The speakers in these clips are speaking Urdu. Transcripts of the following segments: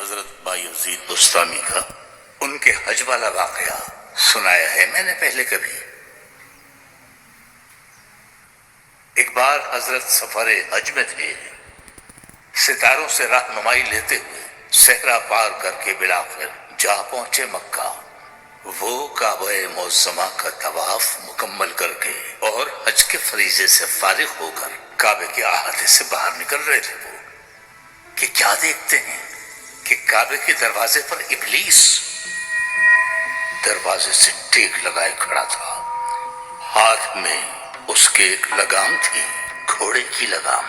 حضرت بایزید بستامی کا ان کے حج والا واقعہ سنایا ہے میں نے پہلے کبھی. ایک بار حضرت سفر حج میں تھے. ستاروں سے رہنمائی لیتے ہوئے صحرا پار کر کے بالآخر جا پہنچے مکہ. وہ کعبہ معظمہ کا طواف مکمل کر کے اور حج کے فریضے سے فارغ ہو کر کعبے کے احاطے سے باہر نکل رہے تھے. وہ کہ کیا دیکھتے ہیں کہ کعبے کے دروازے پر ابلیس دروازے سے ٹیک لگائے کھڑا تھا. ہاتھ میں اس کے ایک لگام تھی، گھوڑے کی لگام.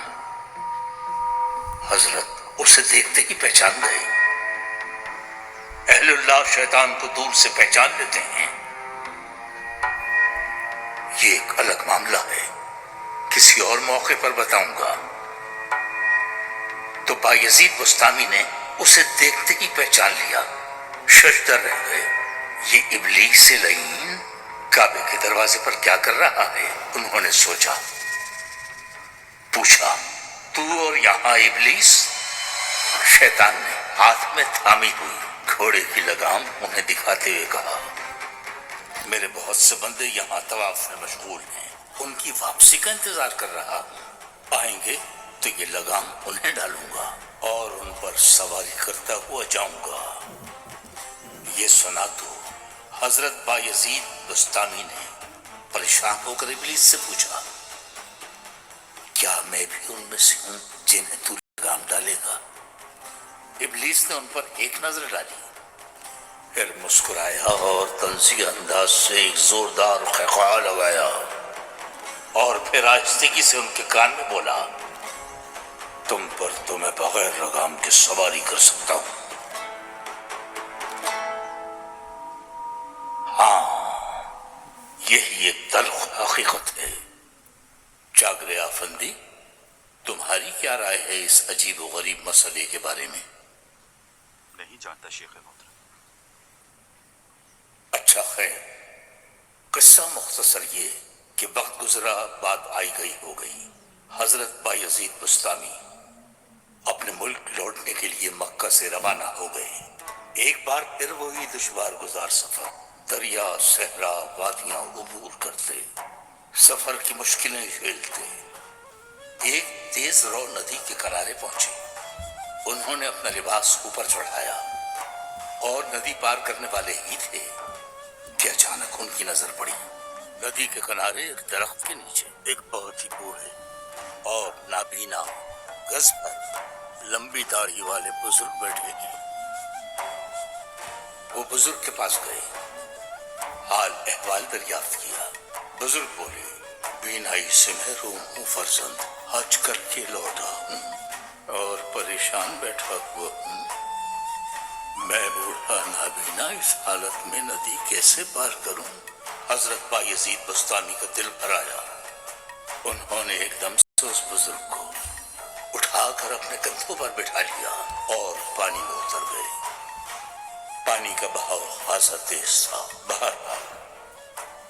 حضرت اسے دیکھتے ہی پہچان گئے. اہل اللہ شیطان کو دور سے پہچان لیتے ہیں. یہ ایک الگ معاملہ ہے، کسی اور موقع پر بتاؤں گا. تو بایزید بستامی نے اسے دیکھتے ہی پہچان لیا. ششدر رہ گئے. یہ ابلیس لعین کعبے کے دروازے پر کیا کر رہا ہے؟ انہوں نے سوچا. پوچھا، تو اور یہاں ابلیس؟ شیطان نے ہاتھ میں تھامی ہوئی گھوڑے کی لگام انہیں دکھاتے ہوئے کہا، میرے بہت سے بندے یہاں طواف میں مشغول ہیں، ان کی واپسی کا انتظار کر رہا. آئیں گے تو یہ لگام انہیں ڈالوں گا اور ان پر سواری کرتا ہوا جاؤں گا. یہ سنا تو حضرت بایزید بستامی نے پریشان ہو کر ابلیس سے پوچھا، کیا میں بھی ان میں سے ہوں جنہیں تو لگام ڈالے گا؟ ابلیس نے ان پر ایک نظر ڈالی، پھر مسکرایا اور طنزیہ انداز سے ایک زوردار خیخا لگایا اور پھر آہستگی سے ان کے کان میں بولا، تم پر تو میں بغیر لگام کے سواری کر سکتا ہوں. ہاں، یہی ایک تلخ حقیقت ہے. جاگرے آفندی، تمہاری کیا رائے ہے اس عجیب و غریب مسئلے کے بارے میں؟ نہیں جانتا شیخ محترم. اچھا خیر، قصہ مختصر یہ کہ وقت گزرا، بات آئی گئی ہو گئی. حضرت بایزید بستامی اپنے ملک لوٹنے کے لیے مکہ سے روانہ ہو گئے. ایک بار پھر وہی دشوار گزار سفر. دریا، صحرا، وادیاں عبور کرتے، سفر کی مشکلیں جھیلتے. ایک تیز رو ندی کے کنارے پہنچے. انہوں نے اپنا لباس اوپر چڑھایا اور ندی پار کرنے والے ہی تھے کہ اچانک ان کی نظر پڑی. ندی کے کنارے ایک درخت کے نیچے ایک بہت ہی بوڑھے اور نابینا گز پر لمبی داڑھی والے بزرگ بیٹھے ہیں. وہ بزرگ کے پاس گئے، حال احوال دریافت کیا. بزرگ بولے، بینائی سے محروم ہوں فرزند، حج کر کے لوٹا ہوں اور پریشان بیٹھا ہوا ہوں. میں بوڑھا نابینا اس حالت میں ندی کیسے پار کروں؟ حضرت بایزید بستامی کا دل بھر آیا. انہوں نے ایک دم سے اس بزرگ کو اٹھا کر اپنے کندھوں پر بٹھا لیا اور پانی میں اتر گئے. پانی کا بہاؤ خاصا تیز تھا. بہرحال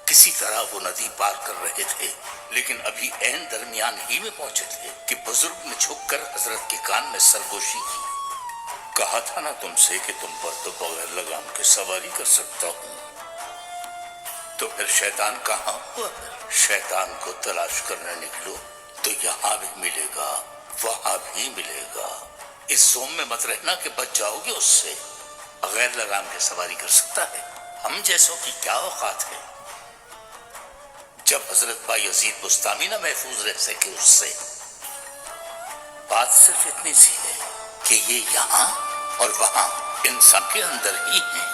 کسی طرح وہ ندی پار کر رہے تھے، لیکن ابھی عین درمیان ہی میں پہنچے تھے کہ بزرگ نے جھک کر حضرت کے کان میں سرگوشی کی. کہا تھا نا تم سے کہ تم پر تو بغیر لگام کے سواری کر سکتا ہوں. تو پھر شیطان کہاں ہوا؟ شیطان کو تلاش کرنے نکلو تو یہاں بھی ملے گا، وہاں بھی ملے گا. اس زوم میں مت رہنا کہ بچ جاؤ گے اس سے. بغیر لگام کے سواری کر سکتا ہے، ہم جیسوں کی کیا اوقات ہے. جب حضرت بایزید بستامی نہ محفوظ رہ سکے اس سے. بات صرف اتنی سی ہے کہ یہ یہاں اور وہاں انسان کے اندر ہی ہیں.